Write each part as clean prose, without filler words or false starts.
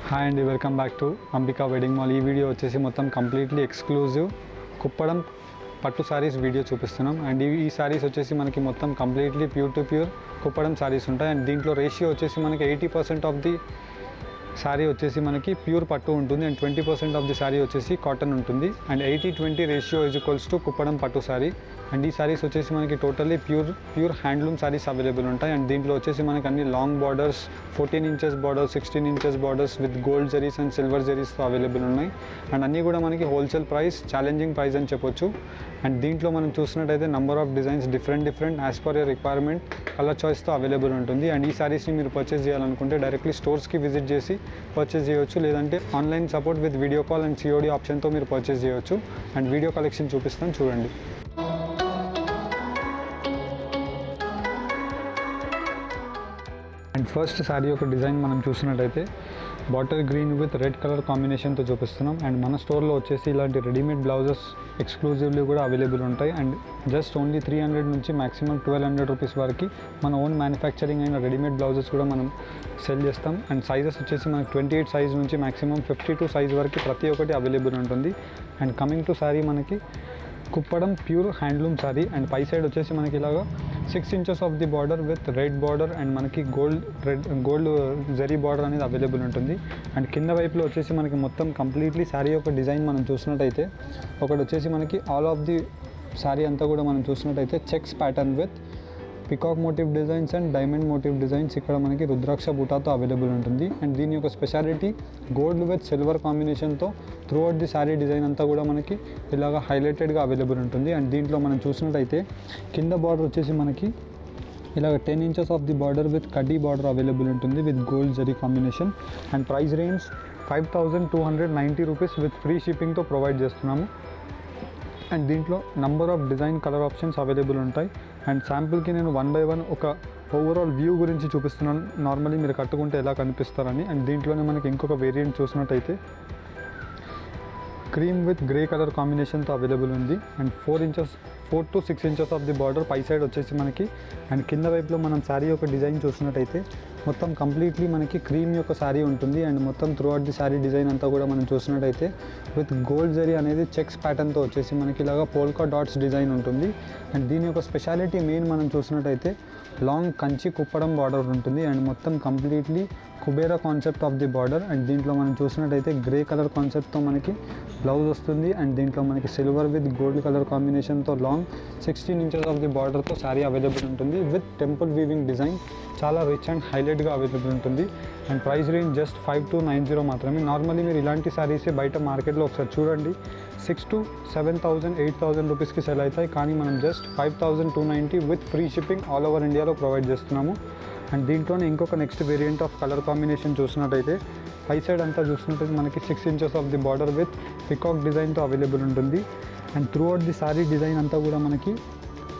Hi అండి, welcome back to Ambika wedding mall. ఈ video వచ్చేసి మొత్తం కంప్లీట్లీ ఎక్స్క్లూజివ్ కుప్పడం పట్టు సారీస్ వీడియో చూపిస్తున్నాం. అండ్ ఈ సారీస్ వచ్చేసి మనకి మొత్తం completely pure to pure Kuppadam saris ఉంటాయి. అండ్ దీంట్లో రేషియో వచ్చేసి మనకి 80% ఆఫ్ ది శారీ వచ్చేసి మనకి ప్యూర్ పట్టు ఉంటుంది అండ్ 20% ఆఫ్ ది శారీ వచ్చేసి కాటన్ ఉంటుంది. And 80-20 ratio is equals to Kuppadam పట్టు శారీ. అండ్ ఈ శారీస్ వచ్చేసి మనకి totally pure handloom saris available ఉంటాయి. అండ్ దీంట్లో వచ్చేసి మనకి అన్ని long borders, 14 inches borders, 16 inches borders with gold zaris and silver జరీస్తో అవైలబుల్ ఉన్నాయి. అండ్ అన్నీ కూడా మనకి హోల్సేల్ ప్రైస్, ఛాలెంజింగ్ ప్రైస్ అని చెప్పొచ్చు. అండ్ దీంట్లో మనం చూసినట్టయితే number of designs different as per your requirement, colour చాయిస్తో అవైలబుల్ ఉంటుంది. అండ్ ఈ శారీస్ని మీరు పర్చేస్ చేయాలనుకుంటే డైరెక్ట్లీ స్టోర్స్కి విజిట్ చేసి పర్చేస్ చేయవచ్చు, లేదంటే online support with video call and COD ఆప్షన్తో మీరు పర్చేస్ చేయవచ్చు. అండ్ వీడియో కలెక్షన్ చూపిస్తాను, చూడండి. అండ్ ఫస్ట్ శారీ యొక్క డిజైన్ మనం చూసినట్టయితే bottle green with red colour కాంబినేషన్తో చూపిస్తున్నాం. అండ్ మన స్టోర్లో వచ్చేసి ఇలాంటి రెడీమేడ్ బ్లౌజెస్ ఎక్స్క్లూజివ్లీ కూడా అవైలబుల్ ఉంటాయి. అండ్ జస్ట్ ఓన్లీ 300 నుంచి మ్యాక్సిమం 1200 రూపీస్ వరకు మన ఓన్ మ్యానుఫ్యాక్చరింగ్ అయిన రెడీమేడ్ బ్లౌజెస్ కూడా మనం సెల్ చేస్తాం. అండ్ సైజెస్ వచ్చేసి మనకి 28 సైజ్ నుంచి మ్యాక్సిమం 52 సైజ్ వరకు ప్రతి ఒక్కటి అవైలబుల్ ఉంటుంది. అండ్ కమింగ్ టు శారీ మనకి Kuppadam pure handloom sari. And పై సైడ్ వచ్చేసి మనకి ఇలాగా 6 inches of the border with red border and మనకి గోల్డ్ జరీ బార్డర్ అనేది అవైలబుల్ ఉంటుంది. అండ్ కింద వైపులో వచ్చేసి మనకి మొత్తం కంప్లీట్లీ శారీ యొక్క డిజైన్ మనం చూసినట్టయితే ఒకటి వచ్చేసి మనకి ఆల్ ఆఫ్ ది శారీ అంతా కూడా మనం చూసినట్టయితే checks pattern with peacock motif designs and diamond motive designs ఇక్కడ మనకి రుద్రాక్ష బూటాతో అవైలబుల్ ఉంటుంది. అండ్ దీని యొక్క స్పెషాలిటీ గోల్డ్ విత్ సిల్వర్ కాంబినేషన్తో through out the sari design అంతా కూడా మనకి ఇలాగ హైలైటెడ్గా అవైలబుల్ ఉంటుంది. అండ్ దీంట్లో మనం చూసినట్టయితే కింద బార్డర్ వచ్చేసి మనకి ఇలాగ 10 inches of the border with కడ్డీ బార్డర్ అవైలబుల్ ఉంటుంది with gold zari combination. And price range 5290 rupees with free షిప్పింగ్తో ప్రొవైడ్ చేస్తున్నాము. అండ్ దీంట్లో number of design colour options available ఉంటాయి. అండ్ శాంపుల్కి నేను 1 by 1 ఒక ఓవరాల్ వ్యూ గురించి చూపిస్తున్నాను, నార్మల్లీ మీరు కట్టుకుంటే ఎలా కనిపిస్తారని. అండ్ దీంట్లోనే మనకి ఇంకొక వేరియంట్ చూసినట్టయితే క్రీమ్ విత్ గ్రే కలర్ కాంబినేషన్తో అవైలబుల్ ఉంది. And 4 to 6 inches of the border పై సైడ్ వచ్చేసి మనకి. అండ్ కింద వైపులో మనం శారీ యొక్క డిజైన్ చూసినట్టయితే మొత్తం కంప్లీట్లీ మనకి క్రీమ్ యొక్క శారీ ఉంటుంది. అండ్ మొత్తం throughout the sari design అంతా కూడా మనం చూసినట్టయితే విత్ గోల్డ్ జరీ అనేది చెక్స్ ప్యాటర్న్తో వచ్చేసి మనకి ఇలాగా పోల్కా డాట్స్ డిజైన్ ఉంటుంది. అండ్ దీని యొక్క స్పెషాలిటీ మెయిన్ మనం చూసినట్టయితే లాంగ్ కంచి కుప్పడం బార్డర్ ఉంటుంది. అండ్ మొత్తం completely Kubera concept of the border. And దీంట్లో మనం చూసినట్టయితే గ్రే కలర్ కాన్సెప్ట్తో మనకి బ్లౌజ్ వస్తుంది. అండ్ దీంట్లో మనకి సిల్వర్ విత్ గోల్డ్ కలర్ కాంబినేషన్తో లాంగ్ 16 ఇంచెస్ ఆఫ్ ది బార్డర్తో శారీ అవైలబుల్ ఉంటుంది విత్ టెంపుల్ వీవింగ్ డిజైన్. చాలా రిచ్ అండ్ హైలైట్గా అవైలబుల్ ఉంటుంది. అండ్ ప్రైస్ రేంజ్ జస్ట్ 5290 మాత్రమే. నార్మల్లీ మీరు ఇలాంటి శారీసే బయట మార్కెట్లో ఒకసారి చూడండి 6,000 to 7,000 8,000 రూపీస్కి సెల్ అవుతాయి. కానీ మనం just 5290 with free shipping all over ఇండియాలో ప్రొవైడ్ చేస్తున్నాము. అండ్ దీంట్లోనే ఇంకొక next variant of colour combination చూసినట్టయితే పై సైడ్ అంతా చూసినట్టయితే మనకి 6 inches of the border with peacock డిజైన్తో అవైలబుల్ ఉంటుంది. And throughout the sari design అంతా కూడా మనకి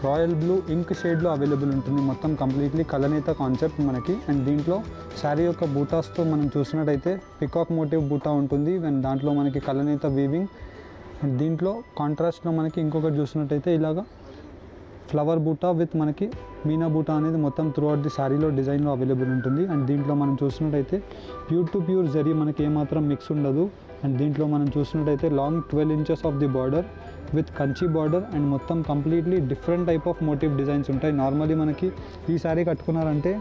రాయల్ బ్లూ ఇంక్ షేడ్లో అవైలబుల్ ఉంటుంది. మొత్తం కంప్లీట్లీ కలనేత కాన్సెప్ట్ మనకి. అండ్ దీంట్లో శారీ యొక్క బూటాస్తో మనం చూసినట్టయితే పికాక్ మోటివ్ బూటా ఉంటుంది. అండ్ దాంట్లో మనకి కలనేత వీవింగ్. అండ్ దీంట్లో కాంట్రాస్ట్లో మనకి ఇంకొకటి చూసినట్టయితే ఇలాగా ఫ్లవర్ బూటా విత్ మనకి మీనా బూటా అనేది మొత్తం త్రూ అవుట్ ది శారీలో డిజైన్లో అవైలబుల్ ఉంటుంది. అండ్ దీంట్లో మనం చూసినట్టయితే ప్యూర్ టు ప్యూర్ జరీ మనకి ఏమాత్రం మిక్స్ ఉండదు. అండ్ దీంట్లో మనం చూసినట్టయితే long 12 inches of the border with Kanchi border. And మొత్తం completely different type of motif designs ఉంటాయి. నార్మల్లీ మనకి ఈ శారీ కట్టుకున్నారంటే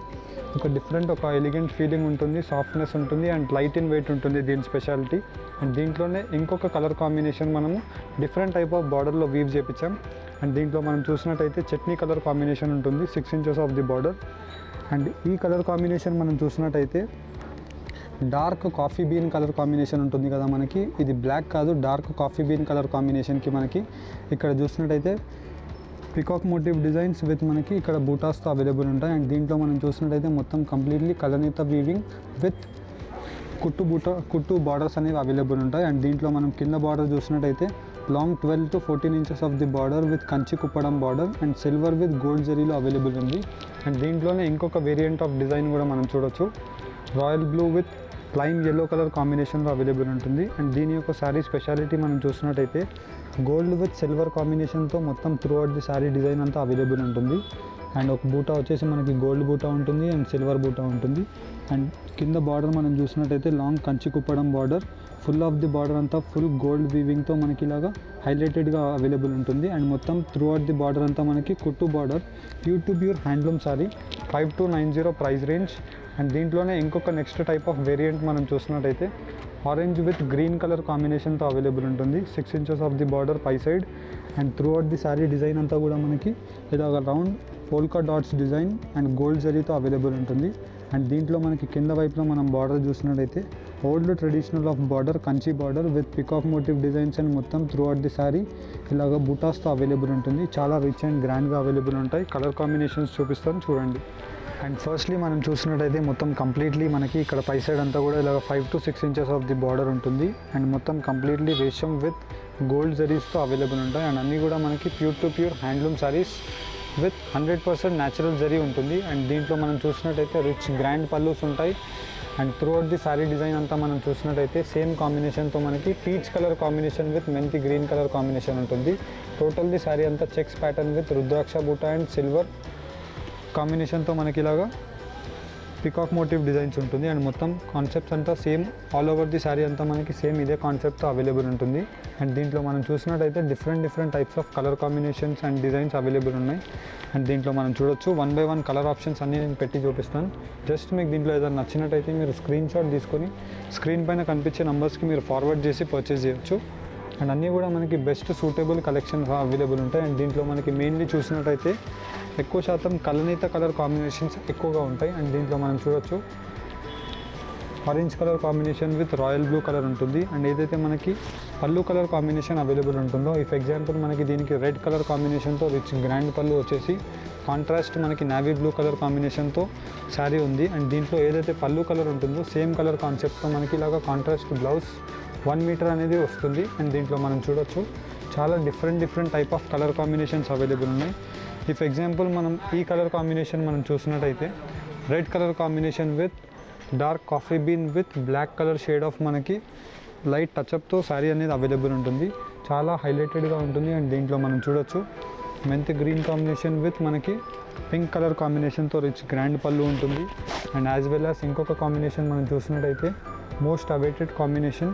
ఒక ఎలిగెంట్ ఫీలింగ్ ఉంటుంది, సాఫ్ట్నెస్ ఉంటుంది అండ్ లైట్ ఇన్ వెయిట్ ఉంటుంది దీని స్పెషాలిటీ. అండ్ దీంట్లోనే ఇంకొక కలర్ కాంబినేషన్ మనము డిఫరెంట్ టైప్ ఆఫ్ బార్డర్లో వీవ్ చేపించాం. అండ్ దీంట్లో మనం చూసినట్టయితే చట్నీ కలర్ కాంబినేషన్ ఉంటుంది 6 inches of the border. And ఈ కలర్ కాంబినేషన్ మనం చూసినట్టయితే dark coffee bean colour combination ఉంటుంది కదా మనకి. ఇది బ్లాక్ కాదు, డార్క్ కాఫీ బీన్ కలర్ కాంబినేషన్కి మనకి ఇక్కడ చూసినట్టయితే పికాక్ మోటివ్ డిజైన్స్ విత్ మనకి ఇక్కడ బూటాస్తో అవైలబుల్ ఉంటాయి. అండ్ దీంట్లో మనం చూసినట్టయితే మొత్తం కంప్లీట్లీ కలనేత వీవింగ్ విత్ కుట్టు బార్డర్స్ అనేవి అవైలబుల్ ఉంటాయి. అండ్ దీంట్లో మనం కింద బార్డర్ చూసినట్టయితే long 12 to 14 inches of the border with Kanchi Kuppadam border and silver with gold జరీలో అవైలబుల్ ఉంది. అండ్ దీంట్లోనే ఇంకొక వేరియంట్ ఆఫ్ డిజైన్ కూడా మనం చూడొచ్చు, royal blue with plain yellow colour కాంబినేషన్లో అవైలబుల్ ఉంటుంది. అండ్ దీని యొక్క శారీ స్పెషాలిటీ మనం చూసినట్టయితే గోల్డ్ విత్ సిల్వర్ కాంబినేషన్తో మొత్తం throughout the sari design అంతా అవైలబుల్ ఉంటుంది. అండ్ ఒక బూటా వచ్చేసి మనకి గోల్డ్ బూటా ఉంటుంది అండ్ సిల్వర్ బూటా ఉంటుంది. అండ్ కింద బార్డర్ మనం చూసినట్టయితే long Kanchi Kuppadam border, full of the border అంతా ఫుల్ గోల్డ్ వీవింగ్తో మనకి ఇలాగా హైలైటెడ్గా అవైలబుల్ ఉంటుంది. అండ్ మొత్తం త్రూ అవుట్ ది బార్డర్ అంతా మనకి కుట్టు border, pure to pure handloom sari, 5290 price range. And దీంట్లోనే ఇంకొక నెక్స్ట్ టైప్ ఆఫ్ వేరియంట్ మనం చూసినట్టయితే ఆరెంజ్ విత్ గ్రీన్ కలర్ కాంబినేషన్తో అవైలబుల్ ఉంటుంది. 6 ఇంచెస్ ఆఫ్ ది బార్డర్ పై side. And throughout the sari design అంతా కూడా మనకి ఇలాగ round polka dots design and gold జరీతో అవైలబుల్ ఉంటుంది. అండ్ దీంట్లో మనకి కింద వైపులో మనం బార్డర్ చూసినట్టయితే old traditional of border, Kanchi border with peacock motif designs and మొత్తం త్రూ అవుట్ ది శారీ ఇలాగ బుటాస్తో అవైలబుల్ ఉంటుంది. చాలా రిచ్ అండ్ గ్రాండ్గా అవైలబుల్ ఉంటాయి. కలర్ కాంబినేషన్స్ చూపిస్తాను చూడండి. అండ్ ఫస్ట్లీ మనం చూసినట్టయితే మొత్తం కంప్లీట్లీ మనకి ఇక్కడ పై సైడ్ అంతా కూడా ఇలాగ 5 to 6 inches of the border ఉంటుంది. అండ్ మొత్తం కంప్లీట్లీ రేషం విత్ గోల్డ్ జరీస్తో అవైలబుల్ ఉంటాయి. అండ్ అన్నీ కూడా మనకి pure to pure handloom saris with 100% natural zari ఉంటుంది. అండ్ దీంట్లో మనం చూసినట్టయితే రిచ్ గ్రాండ్ పల్లూస్ ఉంటాయి. And throughout the sorry design అంతా మనం చూసినట్టయితే సేమ్ కాంబినేషన్తో మనకి పీచ్ కలర్ కాంబినేషన్ విత్ మెంతి గ్రీన్ కలర్ కాంబినేషన్ ఉంటుంది. టోటల్ ది సారీ అంతా చెక్స్ ప్యాటర్న్ విత్ రుద్రాక్ష బూటా అండ్ సిల్వర్ కాంబినేషన్తో మనకి ఇలాగా పికాక్ మోటివ్ డిజైన్స్ ఉంటుంది. అండ్ మొత్తం కాన్సెప్ట్స్ అంతా same all over the sari అంతా మనకి సేమ్ ఇదే కాన్సెప్ట్తో అవైలబుల్ ఉంటుంది. అండ్ దీంట్లో మనం చూసినట్టయితే different types of colour combinations and designs available ఉన్నాయి. అండ్ దీంట్లో మనం చూడొచ్చు 1 by 1 కలర్ ఆప్షన్స్ అన్నీ నేను పెట్టి చూపిస్తాను. జస్ట్ మీకు దీంట్లో ఏదైనా నచ్చినట్టయితే మీరు స్క్రీన్ షాట్ తీసుకొని స్క్రీన్ పైన కనిపించే నెంబర్స్కి మీరు ఫార్వర్డ్ చేసి పర్చేస్ చేయొచ్చు. అండ్ అన్నీ కూడా మనకి బెస్ట్ సూటబుల్ కలెక్షన్ అవైలబుల్ ఉంటాయి. అండ్ దీంట్లో మనకి మెయిన్లీ చూసినట్టయితే ఎక్కువ శాతం కలనీత కలర్ కాంబినేషన్స్ ఎక్కువగా ఉంటాయి. అండ్ దీంట్లో మనం చూడొచ్చు orange colour combination with royal blue colour ఉంటుంది. అండ్ ఏదైతే మనకి పళ్ళు కలర్ కాంబినేషన్ అవైలబుల్ ఉంటుందో, ఇఫ్ ఎగ్జాంపుల్ మనకి దీనికి రెడ్ కలర్ కాంబినేషన్తో రిచ్ గ్రాండ్ పళ్ళు వచ్చేసి కాంట్రాస్ట్ మనకి నావీ బ్లూ కలర్ కాంబినేషన్తో శారీ ఉంది. అండ్ దీంట్లో ఏదైతే పళ్ళు కలర్ ఉంటుందో సేమ్ కలర్ కాన్సెప్ట్తో మనకి ఇలాగా కాంట్రాస్ట్ బ్లౌజ్ 1 మీటర్ అనేది వస్తుంది. అండ్ దీంట్లో మనం చూడొచ్చు చాలా different type of colour combinations available ఉన్నాయి. ఇఫ్ ఎగ్జాంపుల్ మనం ఈ కలర్ కాంబినేషన్ మనం చూసినట్టయితే red colour combination with dark coffee bean with black colour shade of మనకి లైట్ టచ్అప్తో శారీ అనేది అవైలబుల్ ఉంటుంది. చాలా హైలైటెడ్గా ఉంటుంది. అండ్ దీంట్లో మనం చూడొచ్చు మెంతి గ్రీన్ కాంబినేషన్ విత్ మనకి పింక్ కలర్ కాంబినేషన్తో రిచ్ గ్రాండ్ పళ్ళు ఉంటుంది. అండ్ యాజ్ వెల్ యాజ్ ఇంకొక కాంబినేషన్ మనం చూసినట్టయితే most awaited combination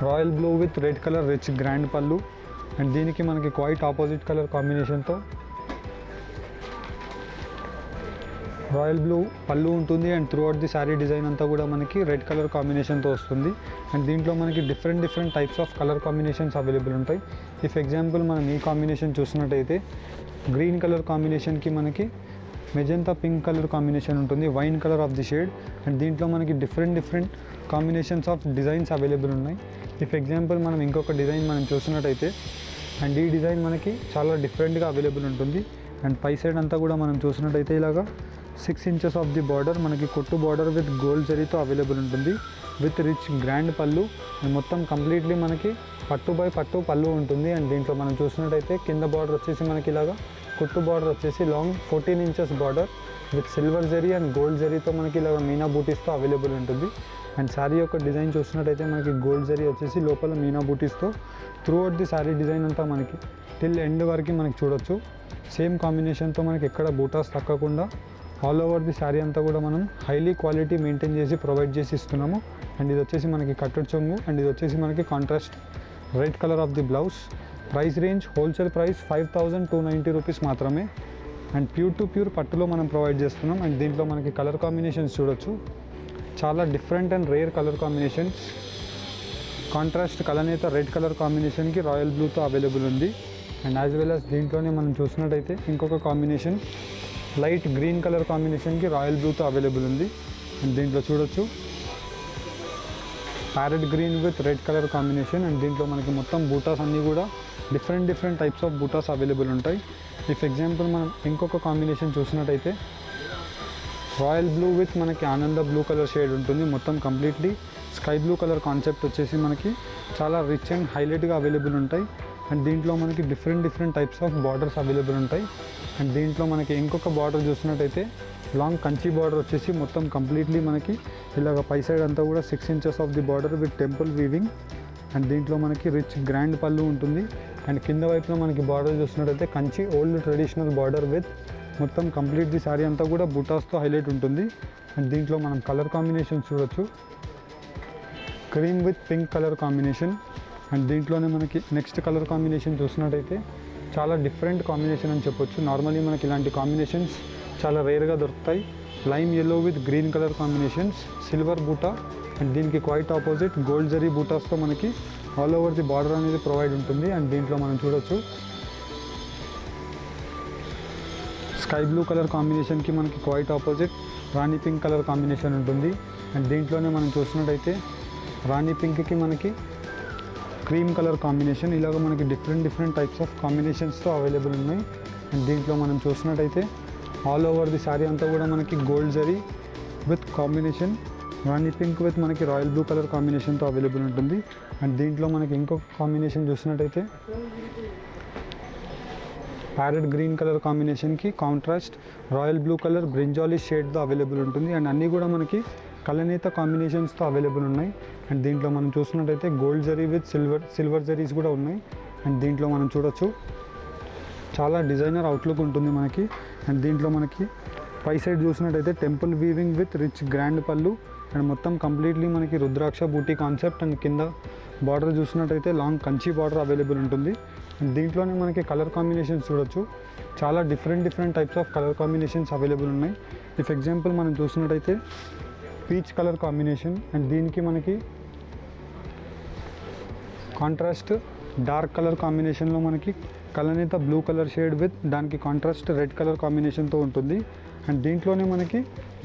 royal blue with red colour rich grand పళ్ళు. అండ్ దీనికి మనకి క్వైట్ ఆపోజిట్ కలర్ కాంబినేషన్తో రాయల్ బ్లూ పళ్ళు ఉంటుంది. And throughout the sari design అంతా కూడా మనకి రెడ్ కలర్ కాంబినేషన్తో వస్తుంది. అండ్ దీంట్లో మనకి different types of colour combinations available ఉంటాయి. ఇఫ్ ఎగ్జాంపుల్ మనం ఈ కాంబినేషన్ చూసినట్టయితే గ్రీన్ కలర్ కాంబినేషన్కి మనకి మెజెంతా పింక్ కలర్ కాంబినేషన్ ఉంటుంది, wine colour of the shade. And దీంట్లో మనకి different combinations of designs available ఉన్నాయి. ఇఫ్ ఎగ్జాంపుల్ మనం ఇంకొక డిజైన్ మనం చూసినట్టయితే అండ్ ఈ డిజైన్ మనకి చాలా డిఫరెంట్గా అవైలబుల్ ఉంటుంది. అండ్ పై సైడ్ అంతా కూడా మనం చూసినట్టయితే ఇలాగా 6 ఇంచెస్ ఆఫ్ ది బార్డర్ మనకి కొట్టు బార్డర్ విత్ గోల్డ్ జరీతో అవైలబుల్ ఉంటుంది విత్ రిచ్ గ్రాండ్ పళ్ళు. అండ్ మొత్తం కంప్లీట్లీ మనకి పట్టు బై పట్టు పళ్ళు ఉంటుంది. అండ్ దీంట్లో మనం చూసినట్టయితే కింద బార్డర్ వచ్చేసి మనకి ఇలాగా కుట్టు బార్డర్ వచ్చేసి long 14 inches border with silver zari and gold జరీతో మనకి ఇలాగ మీనా బూటీస్తో అవైలబుల్ ఉంటుంది. అండ్ శారీ యొక్క డిజైన్ చూసినట్టయితే మనకి గోల్డ్ జరీ వచ్చేసి లోపల మీనా బూటీస్తో throughout the sari design అంతా మనకి టిల్ ఎండ్ వరకు మనకి చూడొచ్చు. సేమ్ కాంబినేషన్తో మనకి ఎక్కడ బూటాస్ తగ్గకుండా ఆల్ ఓవర్ ది శారీ అంతా కూడా మనం హైలీ క్వాలిటీ మెయింటైన్ చేసి ప్రొవైడ్ చేసి ఇస్తున్నాము. అండ్ ఇది వచ్చేసి మనకి కట్టెడ్ చెంగు. అండ్ ఇది వచ్చేసి మనకి contrast red colour of the blouse. Price range wholesale price 5290 rupees మాత్రమే. అండ్ ప్యూర్ టు ప్యూర్ పట్టులో మనం ప్రొవైడ్ చేస్తున్నాం. అండ్ దీంట్లో మనకి కలర్ కాంబినేషన్స్ చూడొచ్చు, చాలా different and rare colour combinations. Contrast కలనేత రెడ్ కలర్ కాంబినేషన్కి రాయల్ బ్లూతో అవైలబుల్ ఉంది. అండ్ యాజ్ వెల్ యాజ్ దీంట్లోనే మనం చూసినట్టయితే ఇంకొక కాంబినేషన్ లైట్ గ్రీన్ కలర్ కాంబినేషన్కి రాయల్ బ్లూతో అవైలబుల్ ఉంది. అండ్ దీంట్లో చూడొచ్చు parrot green with red colour combination. And దీంట్లో మనకి మొత్తం బూటాస్ అన్నీ కూడా డిఫరెంట్ టైప్స్ ఆఫ్ బూటాస్ అవైలబుల్ ఉంటాయి. ఇఫ్ ఎగ్జాంపుల్ మనం ఇంకొక కాంబినేషన్ చూసినట్టయితే రాయల్ బ్లూ విత్ మనకి ఆనంద బ్లూ కలర్ షేడ్ ఉంటుంది. మొత్తం completely sky blue colour concept వచ్చేసి మనకి చాలా రిచ్ అండ్ హైలైట్గా అవైలబుల్ ఉంటాయి. అండ్ దీంట్లో మనకి different types of borders available ఉంటాయి. అండ్ దీంట్లో మనకి ఇంకొక బార్డర్ చూసినట్టయితే లాంగ్ కంచి బార్డర్ వచ్చేసి మొత్తం కంప్లీట్లీ మనకి ఇలాగ పై సైడ్ అంతా కూడా 6 inches of the border with temple weaving. And దీంట్లో మనకి రిచ్ గ్రాండ్ పళ్ళు ఉంటుంది. అండ్ కింద వైపులో మనకి బార్డర్ చూసినట్టయితే Kanchi old traditional border with మొత్తం కంప్లీట్ ది శారీ అంతా కూడా బుటాస్తో హైలైట్ ఉంటుంది. అండ్ దీంట్లో మనం కలర్ కాంబినేషన్ చూడొచ్చు, cream with pink colour combination. And దీంట్లోనే మనకి నెక్స్ట్ కలర్ కాంబినేషన్ చూసినట్టయితే చాలా డిఫరెంట్ కాంబినేషన్ అని చెప్పొచ్చు. నార్మల్లీ మనకి ఇలాంటి కాంబినేషన్స్ చాలా రేర్గా దొరుకుతాయి. Lime yellow with green colour combinations, silver బూటా. అండ్ దీనికి క్వైట్ ఆపోజిట్ గోల్డ్ జరీ బూటాస్తో మనకి ఆల్ ఓవర్ ది బార్డర్ అనేది ప్రొవైడ్ ఉంటుంది. అండ్ దీంట్లో మనం చూడొచ్చు స్కై బ్లూ కలర్ కాంబినేషన్కి మనకి క్వైట్ ఆపోజిట్ రాణి పింక్ కలర్ కాంబినేషన్ ఉంటుంది. అండ్ దీంట్లోనే మనం చూసినట్టయితే రాణి పింక్కి మనకి క్రీమ్ కలర్ కాంబినేషన్, ఇలాగ మనకి డిఫరెంట్ టైప్స్ ఆఫ్ కాంబినేషన్స్తో అవైలబుల్ ఉన్నాయి. అండ్ దీంట్లో మనం చూసినట్టయితే ఆల్ ఓవర్ ది శారీ అంతా కూడా మనకి గోల్డ్ జరీ విత్ కాంబినేషన్ రాణి పింక్ విత్ మనకి రాయల్ బ్లూ కలర్ కాంబినేషన్తో అవైలబుల్ ఉంటుంది. అండ్ దీంట్లో మనకి ఇంకొక కాంబినేషన్ చూసినట్టయితే ప్యారెట్ గ్రీన్ కలర్ కాంబినేషన్కి కాంట్రాస్ట్ రాయల్ బ్లూ కలర్ బ్రింజాలీ షేడ్తో అవైలబుల్ ఉంటుంది. అండ్ అన్నీ కూడా మనకి కలనేత కాంబినేషన్స్తో అవైలబుల్ ఉన్నాయి. అండ్ దీంట్లో మనం చూసినట్టయితే gold zari with silver zaris కూడా ఉన్నాయి. అండ్ దీంట్లో మనం చూడొచ్చు చాలా డిజైనర్ అవుట్లుక్ ఉంటుంది మనకి. అండ్ దీంట్లో మనకి పై సైడ్ చూసినట్టయితే temple weaving with rich grand పళ్ళు. అండ్ మొత్తం కంప్లీట్లీ మనకి రుద్రాక్ష బూటీ కాన్సెప్ట్. అండ్ కింద బార్డర్ చూసినట్టయితే లాంగ్ కంచి బార్డర్ అవైలబుల్ ఉంటుంది. అండ్ దీంట్లోనే మనకి కలర్ కాంబినేషన్స్ చూడొచ్చు, చాలా different types of colour combinations available ఉన్నాయి. ఇఫ్ ఎగ్జాంపుల్ మనం చూసినట్టయితే పీచ్ కలర్ కాంబినేషన్. అండ్ దీనికి మనకి కాంట్రాస్ట్ డార్క్ కలర్ కాంబినేషన్లో మనకి కలనేత బ్లూ కలర్ షేడ్ విత్ దానికి కాంట్రాస్ట్ రెడ్ కలర్ కాంబినేషన్తో ఉంటుంది. అండ్ దీంట్లోనే మనకి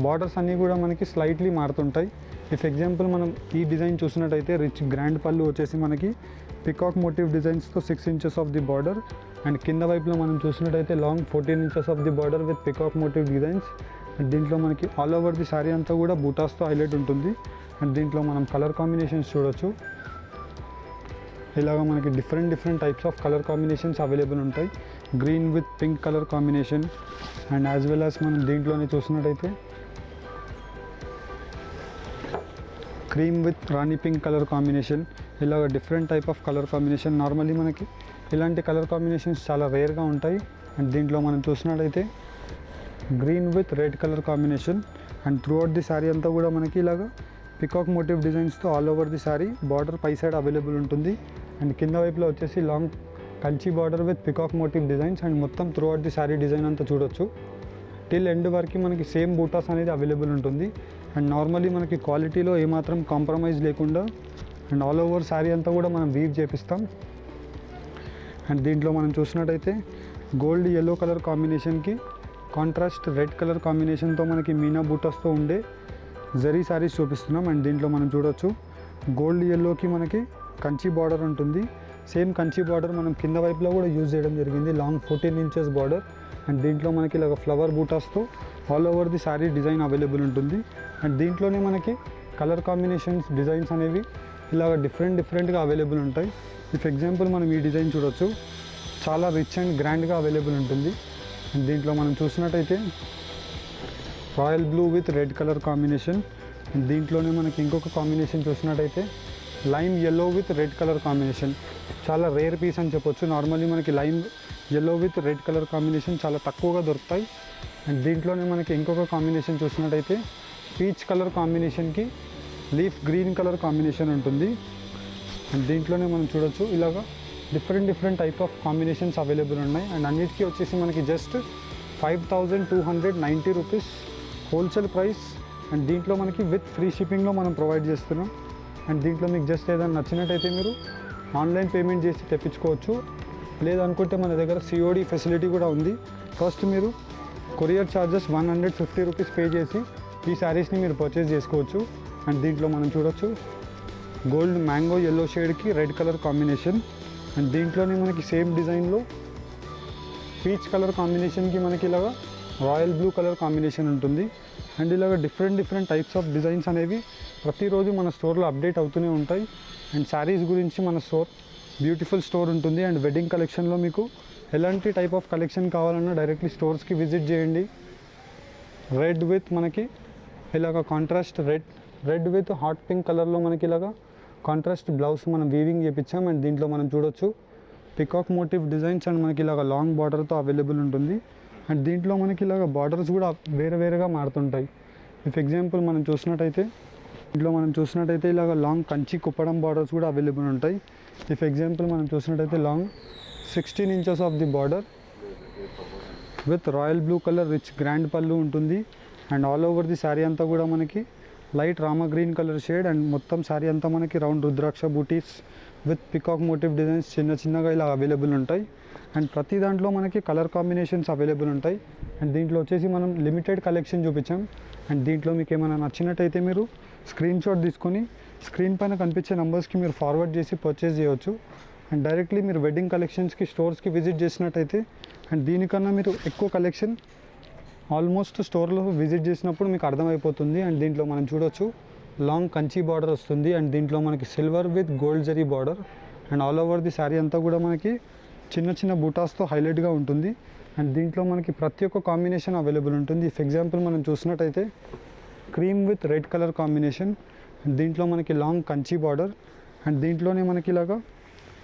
బార్డర్స్ అన్నీ కూడా మనకి స్లైట్లీ మారుతుంటాయి. ఇఫ్ ఎగ్జాంపుల్ మనం ఈ డిజైన్ చూసినట్టయితే రిచ్ గ్రాండ్ పళ్ళు వచ్చేసి మనకి పికాక్ మోటివ్ డిజైన్స్తో 6 inches of the border. And కింద వైపులో మనం చూసినట్టయితే long 14 inches of the border with peacock motif designs. And దీంట్లో మనకి ఆల్ ఓవర్ ది శారీ అంతా కూడా బూటాస్తో హైలైట్ ఉంటుంది. అండ్ దీంట్లో మనం కలర్ కాంబినేషన్స్ చూడొచ్చు, ఇలాగ మనకి different types of colour combinations available ఉంటాయి. Green with pink colour combination. And as well as మనం దీంట్లోనే చూసినట్టయితే క్రీమ్ విత్ రాణి పింక్ కలర్ కాంబినేషన్, ఇలాగ different type of colour combination. Normally మనకి ఇలాంటి కలర్ కాంబినేషన్స్ చాలా రేర్గా ఉంటాయి. అండ్ దీంట్లో మనం చూసినట్టయితే green with red colour combination. And throughout the sari అంతా కూడా మనకి ఇలాగ పికాక్ మోటివ్ డిజైన్స్తో all over the sari border పై సైడ్ అవైలబుల్ ఉంటుంది. అండ్ కింద వైపులో వచ్చేసి long Kanchi border with peacock motif designs. And మొత్తం throughout the sari design అంతా చూడొచ్చు. టిల్ ఎండ్ వరకు మనకి సేమ్ బూటాస్ అనేది అవైలబుల్ ఉంటుంది. అండ్ నార్మల్లీ మనకి క్వాలిటీలో ఏమాత్రం కాంప్రమైజ్ లేకుండా అండ్ ఆల్ ఓవర్ శారీ అంతా కూడా మనం వీవ్ చేపిస్తాం. అండ్ దీంట్లో మనం చూసినట్టయితే గోల్డ్ ఎల్లో కలర్ కాంబినేషన్కి కాంట్రాస్ట్ రెడ్ కలర్ కాంబినేషన్తో మనకి మీనా బూటాస్తో ఉండే జరీ శారీస్ చూపిస్తున్నాం. అండ్ దీంట్లో మనం చూడొచ్చు గోల్డ్ ఎల్లోకి మనకి కంచి బార్డర్ ఉంటుంది. సేమ్ కంచి బార్డర్ మనం కింద వైపులో కూడా యూజ్ చేయడం జరిగింది, లాంగ్ 14 ఇంచెస్ బార్డర్. అండ్ దీంట్లో మనకి ఇలాగ ఫ్లవర్ బూటాస్తో all over the sari design available ఉంటుంది. అండ్ దీంట్లోనే మనకి కలర్ కాంబినేషన్స్ డిజైన్స్ అనేవి ఇలాగ డిఫరెంట్గా అవైలబుల్ ఉంటాయి. ఇఫ్ ఎగ్జాంపుల్ మనం ఈ డిజైన్ చూడొచ్చు, చాలా రిచ్ అండ్ గ్రాండ్గా అవైలబుల్ ఉంటుంది. అండ్ దీంట్లో మనం చూసినట్టయితే royal blue with red colour combination. And దీంట్లోనే మనకి ఇంకొక కాంబినేషన్ చూసినట్టయితే lime yellow with red colour combination, చాలా రేర్ పీస్ అని చెప్పొచ్చు. నార్మల్లీ మనకి lime yellow with red colour combination చాలా తక్కువగా దొరుకుతాయి. అండ్ దీంట్లోనే మనకి ఇంకొక కాంబినేషన్ చూసినట్టయితే పీచ్ కలర్ కాంబినేషన్కి లీఫ్ గ్రీన్ కలర్ కాంబినేషన్ ఉంటుంది. అండ్ దీంట్లోనే మనం చూడొచ్చు ఇలాగా different type of combinations available ఉన్నాయి. అండ్ అన్నిటికీ వచ్చేసి మనకి just 5290 rupees wholesale price. And దీంట్లో మనకి విత్ ఫ్రీ షిప్పింగ్లో మనం ప్రొవైడ్ చేస్తున్నాం. అండ్ దీంట్లో మీకు జస్ట్ ఏదైనా నచ్చినట్టయితే మీరు ఆన్లైన్ పేమెంట్ చేసి తెప్పించుకోవచ్చు, లేదనుకుంటే మన దగ్గర COD ఫెసిలిటీ కూడా ఉంది. ఫస్ట్ మీరు కొరియర్ ఛార్జెస్ 150 రూపీస్ పే చేసి ఈ శారీస్ని మీరు పర్చేస్ చేసుకోవచ్చు. అండ్ దీంట్లో మనం చూడొచ్చు గోల్డ్ మ్యాంగో ఎల్లో షేడ్కి రెడ్ కలర్ కాంబినేషన్. అండ్ దీంట్లోనే మనకి సేమ్ డిజైన్లో పీచ్ కలర్ కాంబినేషన్కి మనకి ఇలాగా రాయల్ బ్లూ కలర్ కాంబినేషన్ ఉంటుంది. అండ్ ఇలాగ డిఫరెంట్ టైప్స్ ఆఫ్ డిజైన్స్ అనేవి ప్రతిరోజు మన స్టోర్లో అప్డేట్ అవుతూనే ఉంటాయి. అండ్ శారీస్ గురించి మన స్టోర్ బ్యూటిఫుల్ స్టోర్ ఉంటుంది. అండ్ వెడ్డింగ్ కలెక్షన్లో మీకు ఎలాంటి టైప్ ఆఫ్ కలెక్షన్ కావాలన్నా డైరెక్ట్లీ స్టోర్స్కి విజిట్ చేయండి. రెడ్ విత్ మనకి ఇలాగ contrast red with hot pink కలర్లో మనకి ఇలాగ కాంట్రాస్ట్ బ్లౌజ్ మనం వీవింగ్ చేయించాం. అండ్ దీంట్లో మనం చూడొచ్చు పికాక్ మోటివ్ డిజైన్స్ అండ్ మనకి ఇలాగ లాంగ్ బార్డర్తో అవైలబుల్ ఉంటుంది. అండ్ దీంట్లో మనకి ఇలాగ బార్డర్స్ కూడా వేరేగా మారుతుంటాయి. ఇఫ్ ఎగ్జాంపుల్ మనం చూసినట్టయితే ఇలాగ లాంగ్ కంచి కుప్పడం బార్డర్స్ కూడా అవైలబుల్ ఉంటాయి. ఇఫ్ ఎగ్జాంపుల్ మనం చూసినట్టయితే long 16 inches of the border with royal blue colour rich grand pallu ఉంటుంది. And all over the sari అంతా కూడా మనకి light Rama green colour shade and మొత్తం శారీ అంతా మనకి round rudraksha butis with peacock motif designs చిన్నగా ఇలా అవైలబుల్ ఉంటాయి. అండ్ ప్రతి దాంట్లో మనకి కలర్ కాంబినేషన్స్ అవైలబుల్ ఉంటాయి. అండ్ దీంట్లో వచ్చేసి మనం లిమిటెడ్ కలెక్షన్ చూపించాం. అండ్ దీంట్లో మీకు ఏమైనా నచ్చినట్టయితే మీరు స్క్రీన్ షాట్ తీసుకొని స్క్రీన్ పైన కనిపించే నెంబర్స్కి మీరు ఫార్వర్డ్ చేసి పర్చేస్ చేయవచ్చు. అండ్ డైరెక్ట్లీ మీరు వెడ్డింగ్ కలెక్షన్స్కి స్టోర్స్కి విజిట్ చేసినట్టయితే అండ్ దీనికన్నా మీరు ఎక్కువ కలెక్షన్ ఆల్మోస్ట్ స్టోర్లో విజిట్ చేసినప్పుడు మీకు అర్థమైపోతుంది. అండ్ దీంట్లో మనం చూడొచ్చు లాంగ్ కంచి బార్డర్ వస్తుంది. అండ్ దీంట్లో మనకి silver with gold zari border and all over the sari అంతా కూడా మనకి చిన్న బూటాస్తో హైలైట్గా ఉంటుంది. అండ్ దీంట్లో మనకి ప్రతి ఒక్క కాంబినేషన్ అవైలబుల్ ఉంటుంది. ఇఫ్ ఎగ్జాంపుల్ మనం చూసినట్టయితే cream with red colour combination and దీంట్లో మనకి లాంగ్ కంచి బార్డర్ అండ్ దీంట్లోనే మనకి ఇలాగా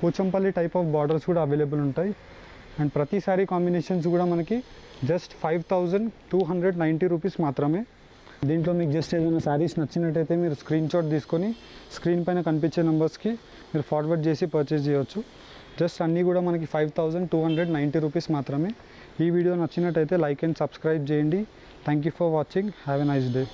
పోచంపల్లి టైప్ ఆఫ్ బార్డర్స్ కూడా అవైలబుల్ ఉంటాయి. అండ్ ప్రతి శారీ కాంబినేషన్స్ కూడా మనకి జస్ట్ 5290 రూపీస్ మాత్రమే. దీంట్లో మీకు జస్ట్ ఏదైనా శారీస్ నచ్చినట్టయితే మీరు స్క్రీన్ షాట్ తీసుకొని స్క్రీన్ పైన కనిపించే నెంబర్స్కి మీరు ఫార్వర్డ్ చేసి పర్చేస్ చేయవచ్చు. జస్ట్ అన్నీ కూడా మనకి 5290 రూపీస్ మాత్రమే. ఈ వీడియో నచ్చినట్టయితే లైక్ అండ్ సబ్స్క్రైబ్ చేయండి. Thank you for watching. Have a nice day.